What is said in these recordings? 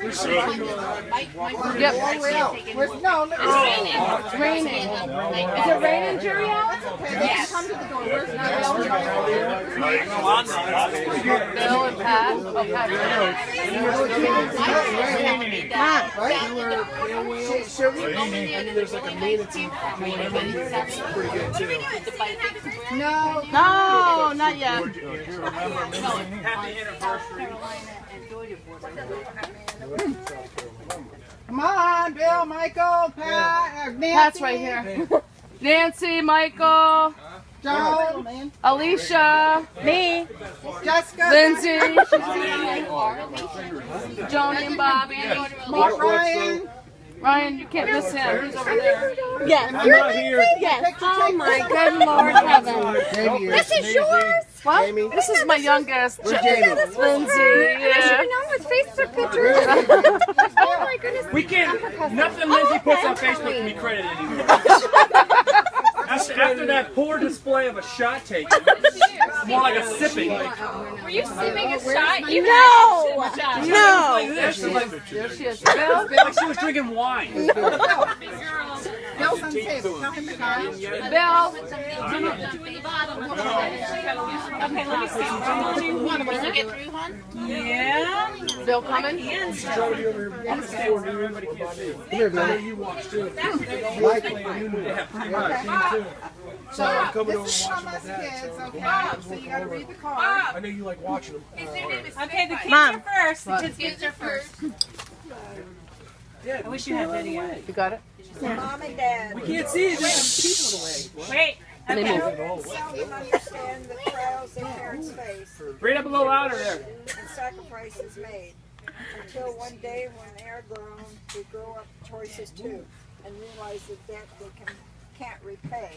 Yep. No, it's raining. Is it raining, Jerry Allen? Okay, come to the door. Where's Bill and Pat? Oh, Pat. There's like a manatee. Pretty good too. No, not yet. Happy anniversary. Come on, Bill, Michael, Pat, Nancy. Pat's right here. Nancy, Michael, Joe, Alicia, me, Jessica, Lindsay, Joni and Bobby, Mark, Ryan. Ryan, you can't miss him. He's over there. Yes. I'm not here. Yes. Oh my good Lord heaven. This is yours. What? Jamie. This is my youngest. Jamie. Lindsay. I should have known with Facebook pictures. Oh my goodness. We can't. Nothing Lindsay puts on Facebook can be credited anymore. After that poor display of a shot taking, it's more like a sipping. Were you sipping a shot? You No. No. Like There she is. Bill? Like she was drinking wine. Bill's on the table. Tell him to come. Bill. Okay, let me see. Can you get through, hon? Yeah. Bill coming? Everybody can't see. Come here, Bill. You watch too. So, this is from us kids, okay? So you gotta read the card. I know you like watching them. Okay, the kids are first. The kids are first. I wish you had video. You got it? Mom and Dad. We can't see it. There's people in the way. Wait. They move. Seldom understand the trials their parents face Read up a little louder there. and sacrifices made. Until one day when they are grown, they grow up choices too and realize the debt they can't repay.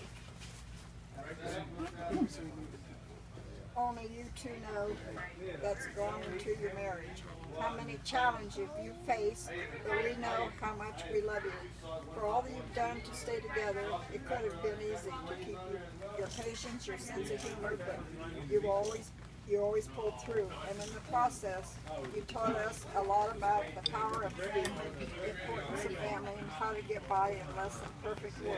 Only you two know that's gone into your marriage. How many challenges you face, but we know how much we love you. For all that you've done to stay together, it could have been easy to keep your patience, your sense of humor, but you always pulled through. And in the process, you taught us a lot about the power of family, the importance of family, and how to get by in less than perfect world.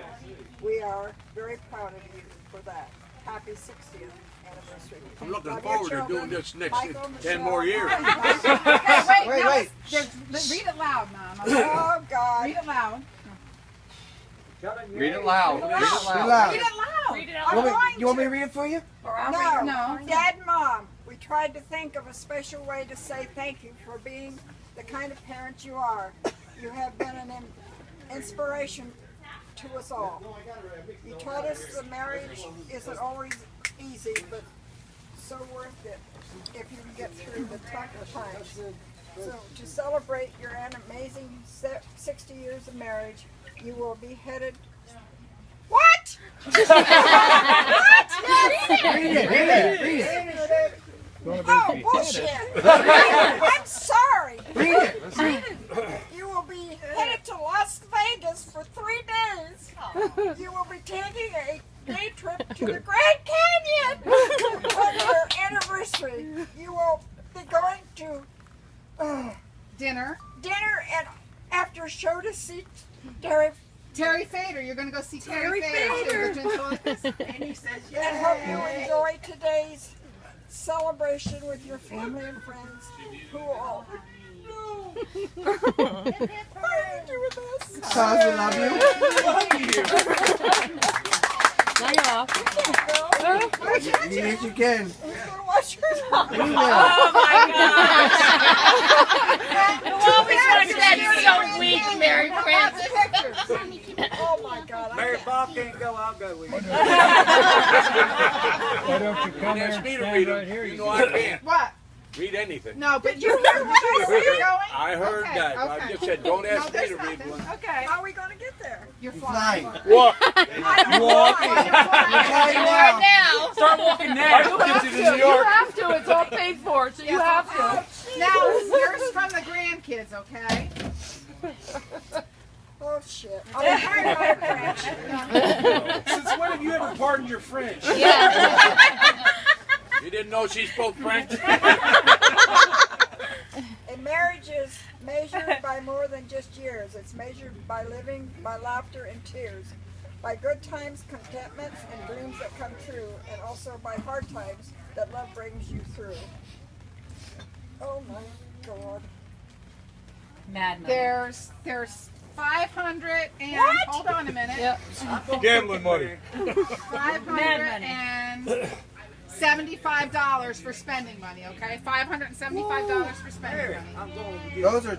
We are very proud of you for that. Happy 60th anniversary. I'm looking forward to doing this next 10 more years. Wait. Read it loud, Mom. Oh, God. Read it loud. Read it loud. Read it loud. Read it loud. Read it out. You want me to read it for you? No. Dad and Mom, we tried to think of a special way to say thank you for being the kind of parent you are. You have been an inspiration to us all. You taught us the marriage isn't always easy, but so worth it if you can get through the tough times. So to celebrate your amazing 60 years of marriage, you will be headed. What? What? Read it. Oh, bullshit! I'm sorry. Read it. You will be headed to Las Vegas for 3 days. You will be taking a day trip to the Grand Canyon on your anniversary. You will be going to Dinner. and after show to see Terry Fader. You're going to go see Terry Fader. And hope you enjoy today's celebration with your family and friends who all. What do you do with us? Cause we love you. Now you're off. Yes, you can. Who's going to watch your Oh my gosh. You always want to that so weak, Mary Prince. Oh my God. Mary Pop can't go, I'll go with you. Why don't you come here and Ask me to stand read right them. here? You know I can't What? read anything. No, but you heard what I said. You're going? I heard Okay, that. I okay. just said, don't ask me there's to read nothing. one. Okay. How are we going to get there? You're flying. What? Now. Start walking now. You have to. It's all paid for, so you have to. Now, yours from the grandkids, okay? Oh shit. I'm tired of my French. Since when have you ever pardoned your French? You didn't know she spoke French? A marriage is measured by more than just years. It's measured by living, by laughter and tears, by good times, contentments, and dreams that come true, and also by hard times that love brings you through. Oh my God. Mad money. There's 500 and hold on a minute. Yep. Gambling money. $575 for spending money. Okay, $575 for spending money.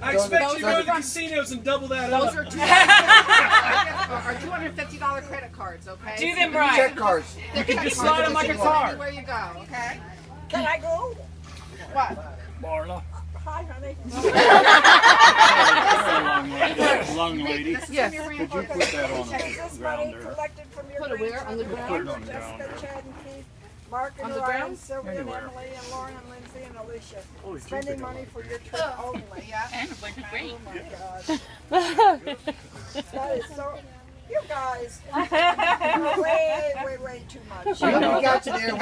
I expect you to go to the casinos and double that Those up. are $250 credit cards. Okay. Do them right. Check cards. They're check just cards. slide them like a You can card. Anywhere you go. Okay. Can I go? What? Marla. Hi, honey. Long lady. This is Yes. from your Could you put that on Is this the money ground there? collected from your Put it where? On the grandchildren, ground? Put it on the Jessica, ground. Chad, and Keith, Mark and On the Ryan, ground? Sylvia and Anywhere. Emily, and Lauren and Lindsay and Alicia. Holy Spending Jesus. money for your trip only. Yeah. And a bunch of green. Oh my God. That is so. You guys. Way too much. When we got to there, me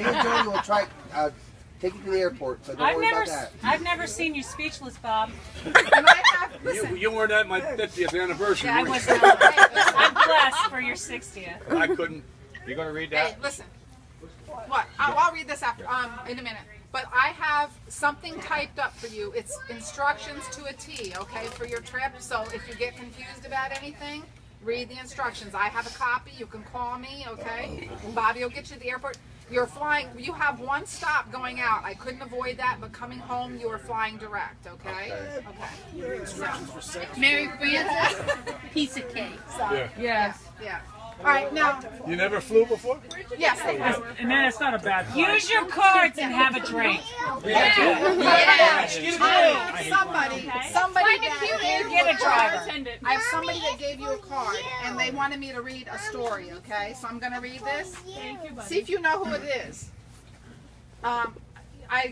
and Jody will try take you to the airport. So don't worry about that. I've never seen you speechless, Bob. And I have, listen, You weren't at my 50th anniversary. Yeah, I were you? was not. I'm blessed for your 60th. I couldn't. You gonna read hey, that? listen. What? I'll read this after. In a minute. But I have something typed up for you. It's instructions to a T. Okay, for your trip. So if you get confused about anything, read the instructions. I have a copy. You can call me. Okay. Bobby will get you to the airport. You're flying. You have one stop going out. I couldn't avoid that, but coming home, you are flying direct. Okay. Okay. So, Mary Frances, piece of cake. So, Yeah. yes. Yeah. All right. Now. You never flew before? Yes. And then it's not a bad thing. Use your cards and have a drink. Yeah. Somebody that gave you Get a driver. I have somebody that gave you a card, and they wanted me to read a story. Okay, so I'm going to read this. See if you know who it is. I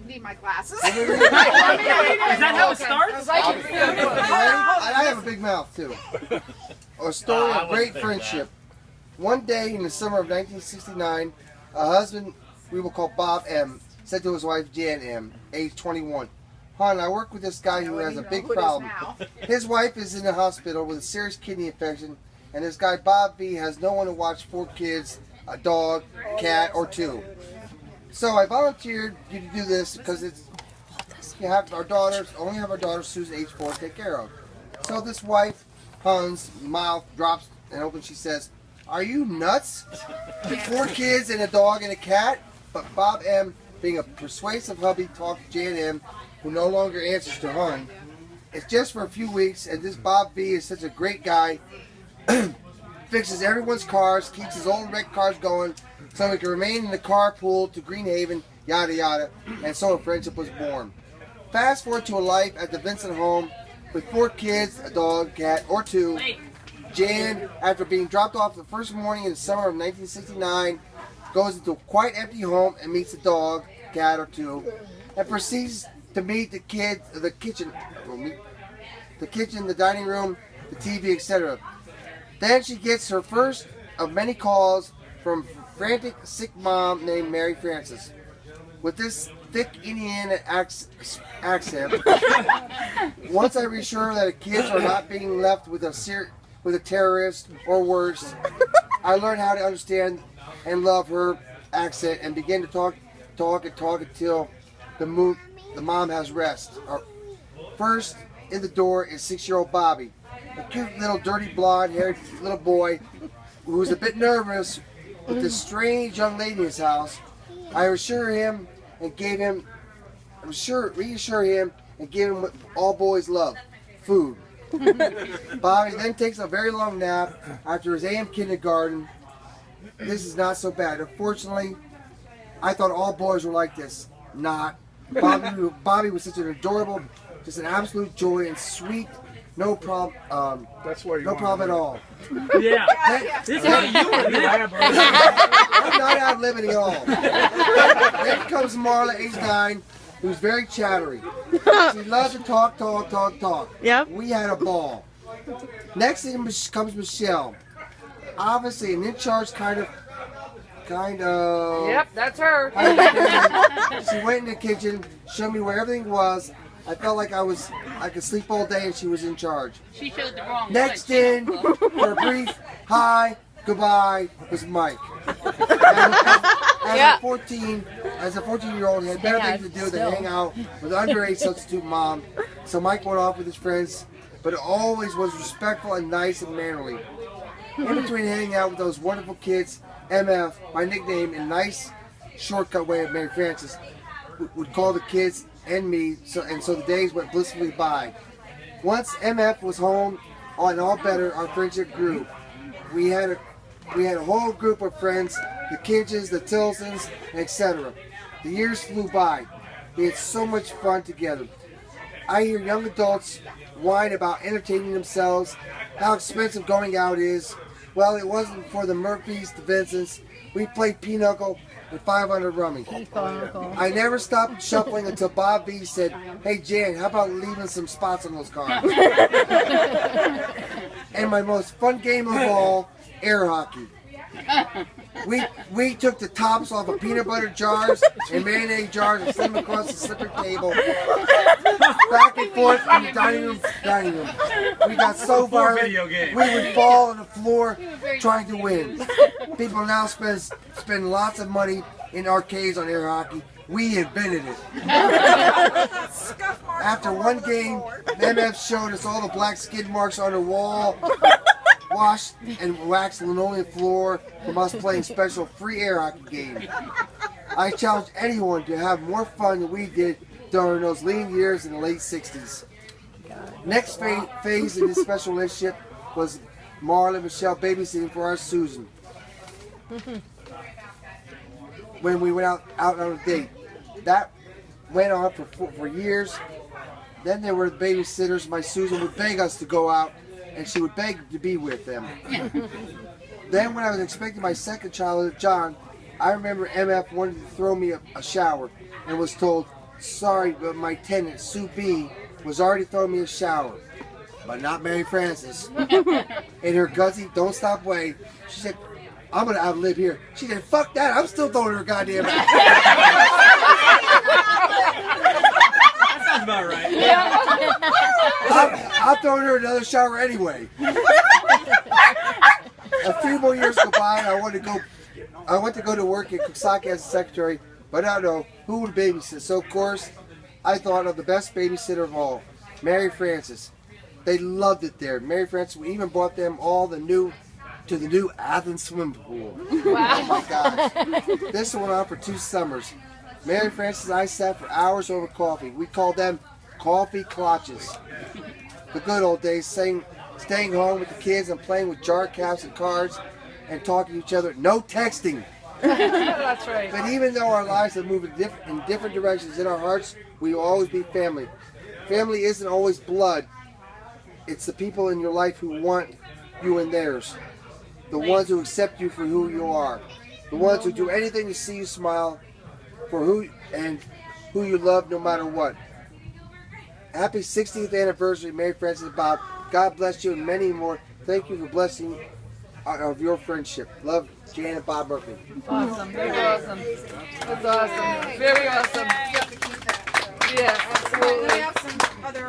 need my glasses. Is that how it starts? I have a big mouth too. A story of great friendship. One day in the summer of 1969, a husband we will call Bob M. said to his wife Jan M., age 21, "Hon, I work with this guy who has a big problem. His wife is in the hospital with a serious kidney infection, and this guy Bob V has no one to watch 4 kids, a dog, cat, or 2. So I volunteered you to do this because it's you have our daughters, only have our daughter Susan, age 4, to take care of." So this wife, Hun's mouth drops and opens. She says, "Are you nuts? 4 kids and a dog and a cat?" But Bob M., being a persuasive hubby, talked to Jan M., who no longer answers to Hun. It's just for a few weeks, and this Bob V. is such a great guy. Fixes everyone's cars, keeps his old wrecked cars going, so he can remain in the carpool to Greenhaven, yada yada, and so a friendship was born. Fast forward to a life at the Vincent home with 4 kids, a dog, cat, or 2. Jan, after being dropped off the first morning in the summer of 1969, goes into a quite empty home and meets a dog, cat, or 2, and proceeds to meet the kids, the kitchen, the dining room, the TV, etc. Then she gets her first of many calls from a frantic, sick mom named Mary Frances. With this thick Indiana accent, once I reassure her that the kids are not being left with a terrorist or worse, I learned how to understand and love her accent and begin to talk until the mom has rest. First in the door is 6-year-old Bobby, a cute little dirty blonde-haired little boy who's a bit nervous with this strange young lady in his house. I reassure him and gave him what all boys love: food. Bobby then takes a very long nap after his AM kindergarten. This is not so bad. Unfortunately, I thought all boys were like this. Not. Bobby was such an adorable, just an absolute joy and sweet. No problem. That's why no problem at all. Yeah. This is how you were elaborate. I'm not ad-libbing at all. Then comes Marla, age 9, who's very chattery. She loves to talk. Yep. We had a ball. Next in comes Michelle. Obviously an in-charge kind of. Yep, that's her. She went in the kitchen, showed me where everything was, I felt like I could sleep all day and she was in charge. She showed the wrong Next foot. in, for a brief hi, goodbye, was Mike. As a 14-year-old, he had better things to do than hang out with underage substitute mom. So Mike went off with his friends, but always was respectful and nice and mannerly. In between hanging out with those wonderful kids, MF, my nickname in nice shortcut way of Mary Frances, would call the kids and me, so the days went blissfully by. Once MF was home and all better, our friendship grew. We had a whole group of friends, the Kidges, the Tilsons, etc. The years flew by. We had so much fun together. I hear young adults whine about entertaining themselves, how expensive going out is. Well, it wasn't for the Murphys, the Vincents. We played pinochle and 500 rummy. I never stopped shuffling until Bob V said, "Hey Jan, how about leaving some spots on those cards?" And my most fun game of all, air hockey. We took the tops off of peanut butter jars and mayonnaise jars and slid them across the slippery table, back and forth from the dining room. We got so violent, we would fall on the floor trying to win. People now spend lots of money in arcades on air hockey. We invented it. After one game, MF showed us all the black skid marks on the wall, washed and waxed linoleum floor from us playing special free air hockey game. I challenge anyone to have more fun than we did during those lean years in the late 60s. Next phase in this special relationship was Marla and Michelle babysitting for our Susan. When we went out on a date. That went on for years. Then there were the babysitters. My Susan would beg us to go out, and she would beg to be with them. Then when I was expecting my second child, John, I remember MF wanted to throw me a shower and was told, "Sorry, but my tenant, Sue B, was already throwing me a shower." But not Mary Frances. In her gutsy, don't stop way, she said, "I'm going to outlive here." She said, "Fuck that, I'm still throwing her goddamn shower." That sounds about right. I'm throwing her another shower anyway. A few more years go by, and I went to go to work at Coxsackie as a secretary, but I don't know who would babysit. So of course, I thought of the best babysitter of all, Mary Frances. They loved it there. Mary Frances, we even brought them all to the new Athens swimming pool. Wow. Oh my gosh. This went on for 2 summers. Mary Frances and I sat for hours over coffee. We called them coffee clutches. The good old days, staying home with the kids and playing with jar caps and cards and talking to each other. No texting. That's right. But even though our lives have moved in different directions, in our hearts, we will always be family. Family isn't always blood. It's the people in your life who want you in theirs. The ones who accept you for who you are. The ones who do anything to see you smile, for who you love no matter what. Happy 60th anniversary, Mary Frances and Bob. God bless you and many more. Thank you for blessing of your friendship. Love, Jan and Bob Murphy. Awesome. Very awesome. That's awesome. Very awesome. Yeah, absolutely. We have some other